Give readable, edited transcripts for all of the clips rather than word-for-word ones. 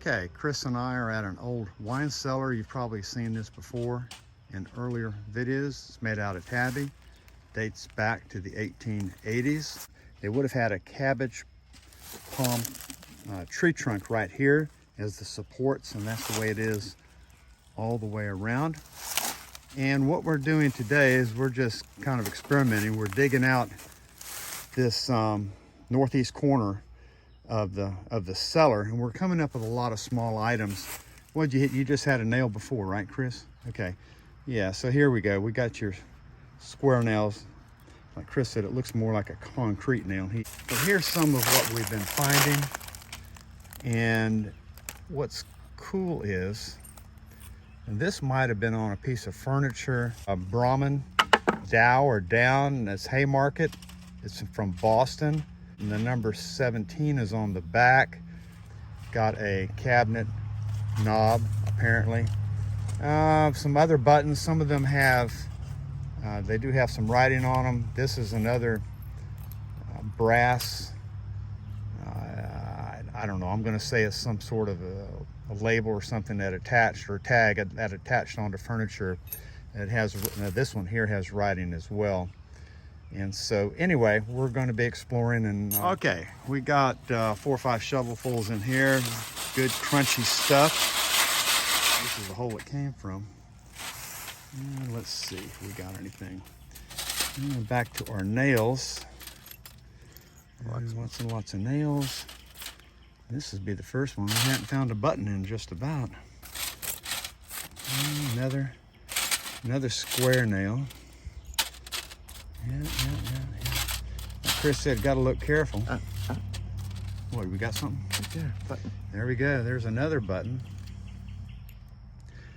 Okay, Chris and I are at an old wine cellar. You've probably seen this before in earlier videos. It's made out of tabby, dates back to the 1880s. They would have had a cabbage palm tree trunk right here as the supports, and that's the way it is all the way around. And what we're doing today is we're just kind of experimenting. We're digging out this northeast corner of the cellar, and we're coming up with a lot of small items. What'd you hit? You just had a nail before, right, Chris? Okay, yeah, so here we go. We got your square nails. Like Chris said, it looks more like a concrete nail. But here's some of what we've been finding. And what's cool is, and this might have been on a piece of furniture, a Brahmin Dow or Down, that's Haymarket. It's from Boston. And the number 17 is on the back. Got a cabinet knob, apparently. Some other buttons, some of them have, they do have some writing on them. This is another brass, I don't know, I'm gonna say it's some sort of a label or something that attached, or tag that attached onto furniture. It has, this one here has writing as well. And so anyway, we're going to be exploring. And okay, we got 4 or 5 shovelfuls in here. Good crunchy stuff. This is the hole it came from. And let's see if we got anything. And back to our nails. Lots and lots of nails. This would be the first one. We hadn't found a button in just about. And another square nail. Yeah. Like Chris said, got to look careful. What, we got something? Right there, button. There we go. There's another button.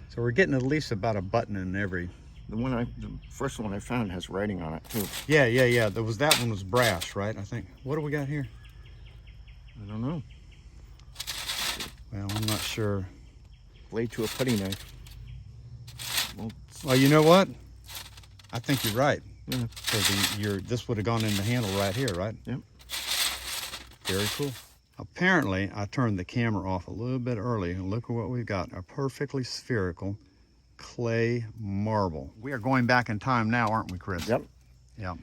So we're getting at least about a button in every. The first one I found has writing on it too. Yeah. That one was brass, right? I think. What do we got here? I don't know. Well, I'm not sure. Blade to a putty knife. Well, you know what? I think you're right. Yeah. Because this would have gone in the handle right here, right? Yep. Very cool. Apparently, I turned the camera off a little bit early, and look at what we've got. A perfectly spherical clay marble. We are going back in time now, aren't we, Chris? Yep. Yep.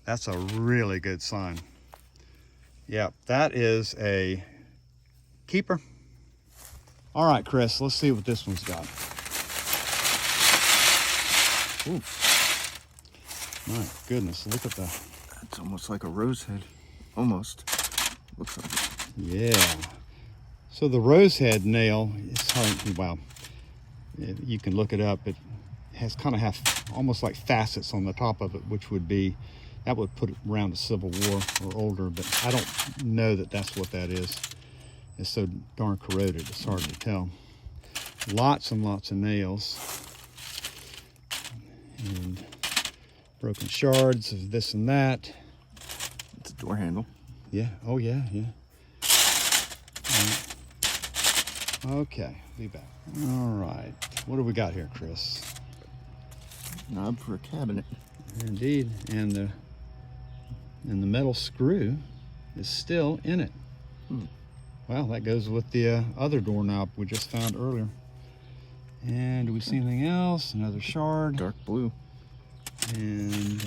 That's a really good sign. Yep, that is a keeper. All right, Chris, let's see what this one's got. Ooh. My goodness, look at that. It's almost like a rose head. Almost. Looks like it. Yeah. So the rose head nail is hard, well, you can look it up. It has kind of almost like facets on the top of it, which would be, that would put it around the Civil War or older, but I don't know that that's what that is. It's so darn corroded, it's hard to tell. Lots and lots of nails. And broken shards of this and that. It's a door handle. Yeah. Oh, yeah. Okay, be back. All right. What do we got here, Chris? Knob for a cabinet. Indeed. And the metal screw is still in it. Well, that goes with the other doorknob we just found earlier. And do we see anything else? Another shard. Dark blue. And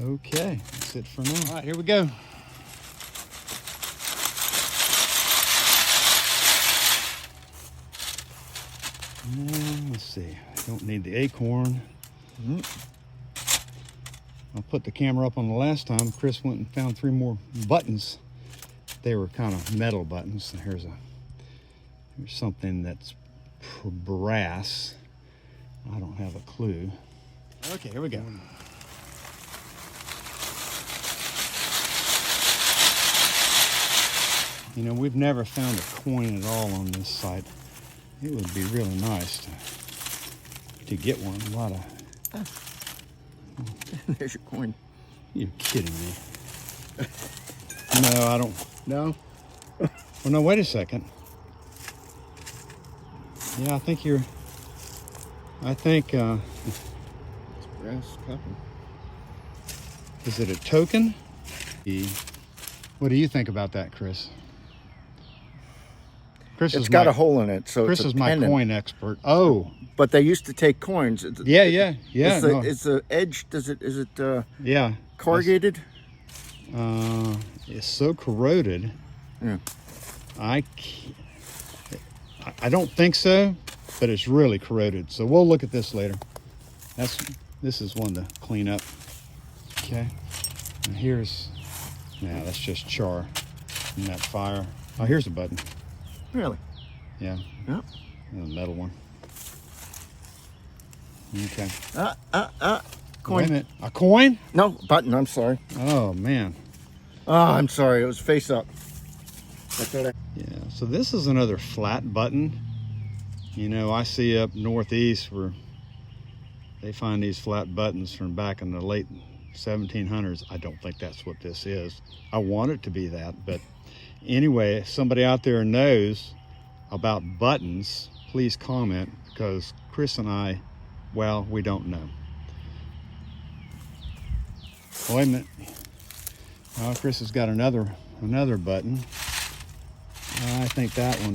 okay, that's it for now. All right, here we go. And let's see, I don't need the acorn. I'll put the camera up on the last time. Chris went and found 3 more buttons. They were kind of metal buttons. Here's something that's brass. I don't have a clue. Okay, here we go. You know, we've never found a coin at all on this site. It would be really nice to get one. A lot of... There's your coin. You're kidding me. No, I don't. No? Well, no, wait a second. Yeah, I think It's brass copper. Is it a token? What do you think about that, Chris? Chris it's is got my, a hole in it, so Chris it's a is my pendant. coin expert. Oh, But they used to take coins. yeah. Is the edge? Is it Yeah. corrugated? It's so corroded. Yeah. I don't think so, but it's really corroded. So we'll look at this later. This is one to clean up. Okay. And that's just char from that fire. Oh, here's a button. Really? Yeah. Yep. And a metal one. Okay. Coin. Wait a minute. A coin? No, button. I'm sorry. Oh man. Oh, I'm sorry. It was face up. Yeah. So this is another flat button. You know, I see up northeast where they find these flat buttons from back in the late 1700s. I don't think that's what this is. I want it to be that, but anyway, if somebody out there knows about buttons, please comment, because Chris and I, well, we don't know. Wait a minute. Oh, Chris has got another button. I think that one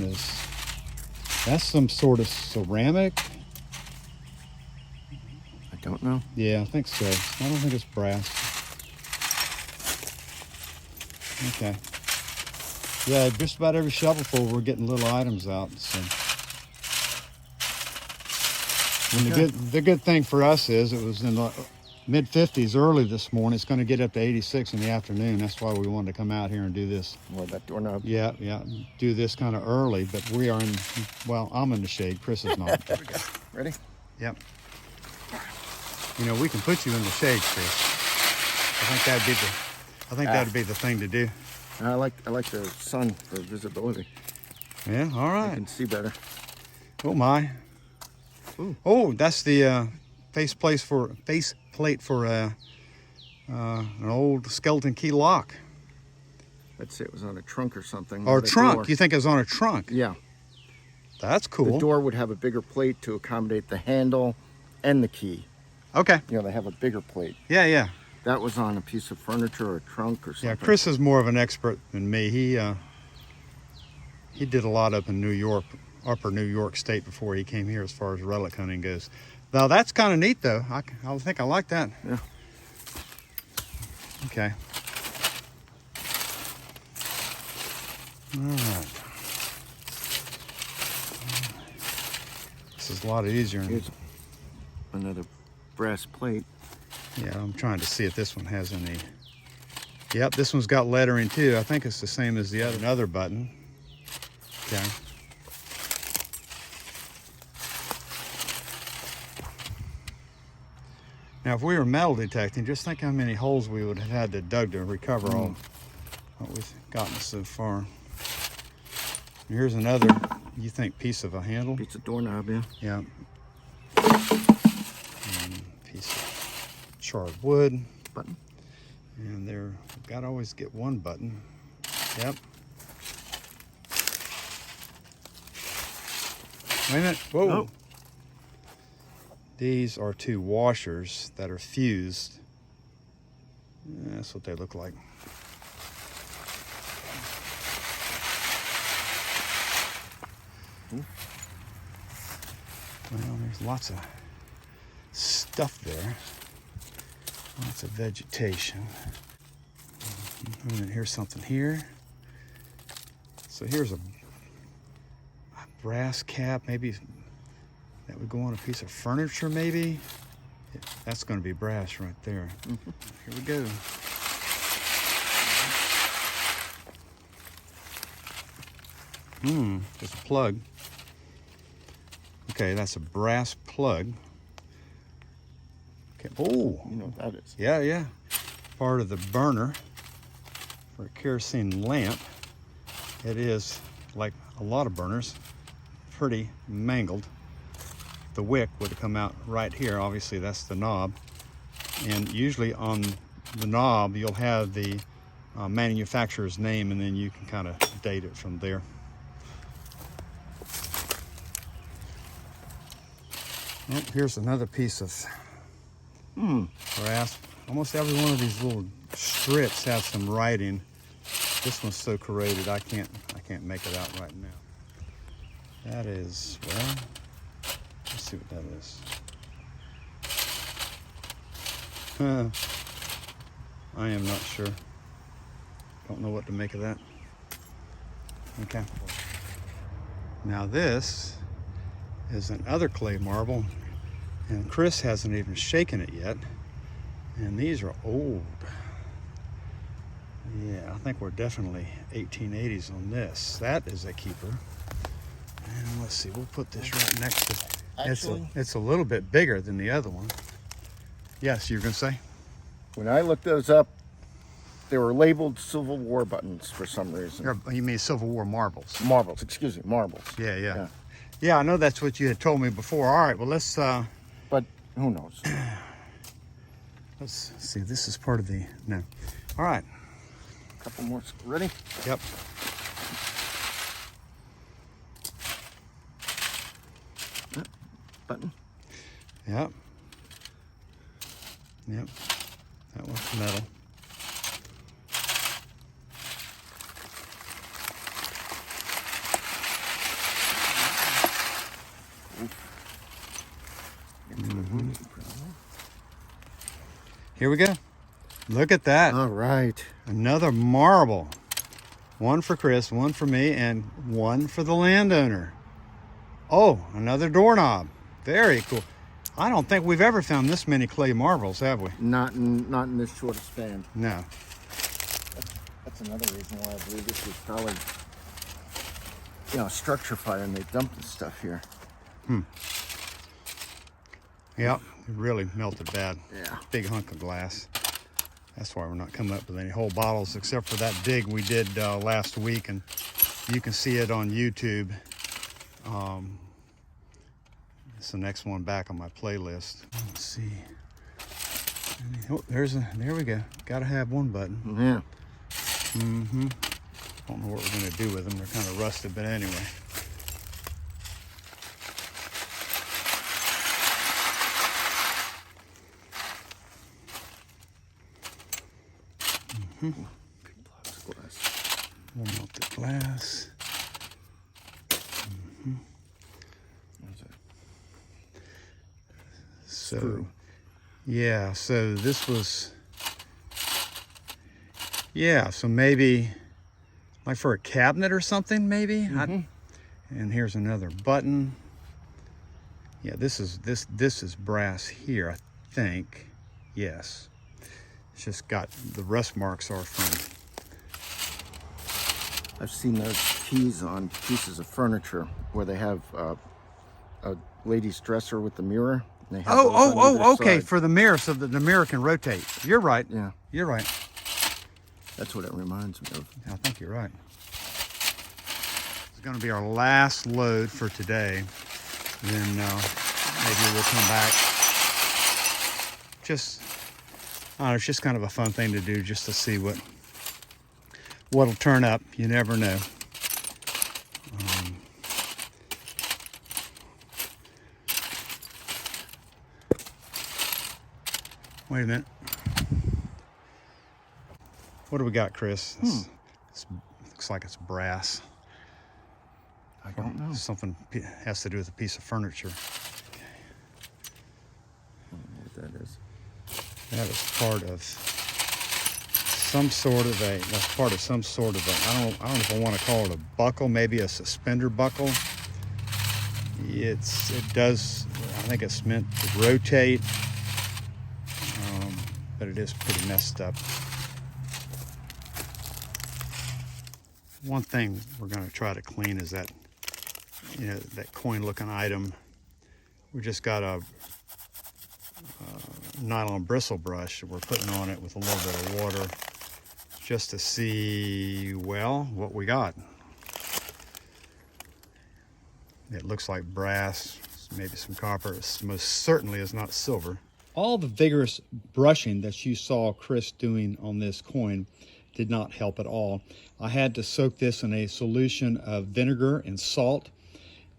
that's some sort of ceramic. I don't know. Yeah, I think so. I don't think it's brass. Okay. Yeah, just about every shovelful we're getting little items out. So. And the good thing for us is it was in the mid-50s early this morning. It's going to get up to 86 in the afternoon. That's why we wanted to come out here and do this. Well, that doorknob. Yeah, do this kind of early, but we are well, I'm in the shade. Chris is not. There we go. Ready? Yep. You know, we can put you in the shade, Chris. I think that'd be the thing to do. I like the sun for visibility. Yeah, all right. I can see better. Oh my. Ooh. Oh, that's the faceplate for an old skeleton key lock. Let's say it was on a trunk or something. Or a trunk. Door. You think it was on a trunk? Yeah. That's cool. The door would have a bigger plate to accommodate the handle and the key. Okay. You know, they have a bigger plate. Yeah. That was on a piece of furniture or a trunk or something. Yeah, Chris is more of an expert than me. He did a lot up in New York, upper New York State before he came here as far as relic hunting goes. Now that's kind of neat though. I think I like that. Yeah. Okay. All right. This is a lot easier. Here's another brass plate. Yeah, I'm trying to see if this one has any. Yep, this one's got lettering too. I think it's the same as the other button. Okay. Now, if we were metal detecting, just think how many holes we would have had to dug to recover all what we've gotten so far. And here's another, you think, piece of a handle? Piece of doorknob, yeah. Yeah. Piece of charred wood. Button. And there, we've got to always get one button. Yep. Wait a minute. Whoa. Oh. These are two washers that are fused. That's what they look like. Well, there's lots of stuff there. Lots of vegetation. And then here's something here. So here's a brass cap, maybe that would go on a piece of furniture, maybe. Yeah, that's going to be brass right there. Here we go. Just a plug. Okay, that's a brass plug. Okay. Oh, You know what that is. yeah. Part of the burner for a kerosene lamp. It is, like a lot of burners, pretty mangled. The wick would come out right here. Obviously, that's the knob. And usually on the knob, you'll have the manufacturer's name, and then you can kind of date it from there. Oh, here's another piece of brass. Almost every one of these little strips has some writing. This one's so corroded I can't make it out right now. That is, well, let's see what that is. I am not sure. Don't know what to make of that. Okay. Now this is another clay marble, and Chris hasn't even shaken it yet. And these are old. Yeah, I think we're definitely 1880s on this. That is a keeper. And let's see, we'll put this right next to it. Actually, It's a little bit bigger than the other one. Yes, you're gonna say? when I looked those up, they were labeled Civil War buttons for some reason. You mean Civil War marbles? Marbles, excuse me, marbles. Yeah. Yeah, I know that's what you had told me before. All right, well, let's But who knows? let's see. This is part of the, no. All right. A couple more. Ready? Yep. Button. Yep. Yep. That one's metal. Here we go. Look at that. All right. Another marble. One for Chris, one for me, and one for the landowner. Oh, another doorknob. Very cool. I don't think we've ever found this many clay marbles, have we? Not in this short a span. No. That's another reason why I believe this was probably, a structure fire, and they dumped this stuff here. Yep, it really melted bad. Yeah. Big hunk of glass. That's why we're not coming up with any whole bottles, except for that dig we did last week, and you can see it on YouTube. It's the next one back on my playlist. Let's see. Oh, there we go. Gotta have one button. Yeah. Don't know what we're gonna do with them. They're kind of rusted, but anyway. Big blocks of glass. We'll melt the glass. What's that? So, Screw. yeah, so this was, yeah, so maybe like for a cabinet or something, maybe. And here's another button. Yeah, this is brass here, I think. Yes. It's just got the rust marks are from. I've seen those keys on pieces of furniture where they have a lady's dresser with the mirror. And they have those on either Okay, side. for the mirror, so that the mirror can rotate. You're right. Yeah, You're right. that's what it reminds me of. I think you're right. It's going to be our last load for today. Then maybe we'll come back. Just, I don't know, it's just kind of a fun thing to do, just to see what'll turn up. You never know. Wait a minute. What do we got, Chris? This looks like it's brass. I don't know. Something has to do with a piece of furniture. I don't know what that is. That is part of some sort of a. That's part of some sort of a. I don't know if I want to call it a buckle. Maybe a suspender buckle. It does. I think it's meant to rotate, but it is pretty messed up. One thing we're going to try to clean is that, that coin-looking item. We just got a nylon bristle brush that we're putting on it with a little bit of water, just to see, well, what we got. It looks like brass, maybe some copper. It most certainly is not silver. All the vigorous brushing that you saw Chris doing on this coin did not help at all. I had to soak this in a solution of vinegar and salt,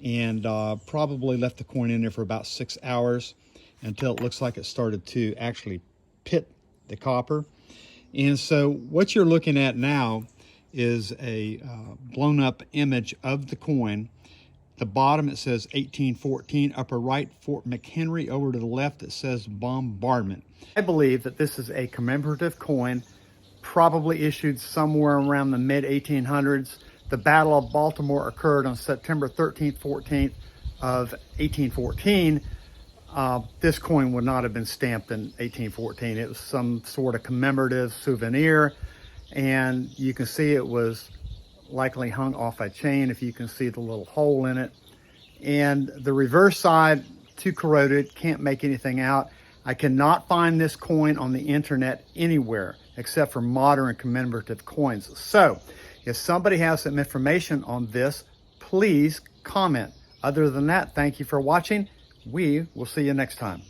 and probably left the coin in there for about 6 hours until it looks like it started to actually pit the copper. And so what you're looking at now is a blown up image of the coin. The bottom, it says 1814. Upper right, Fort McHenry. Over to the left, it says bombardment. I believe that this is a commemorative coin, probably issued somewhere around the mid-1800s. The Battle of Baltimore occurred on September 13th, 14th of 1814. This coin would not have been stamped in 1814. It was some sort of commemorative souvenir, and you can see it was likely hung off a chain, if you can see the little hole in it. And the reverse side, too corroded, can't make anything out. I cannot find this coin on the internet anywhere except for modern commemorative coins. So if somebody has some information on this, please comment. Other than that, thank you for watching. We will see you next time.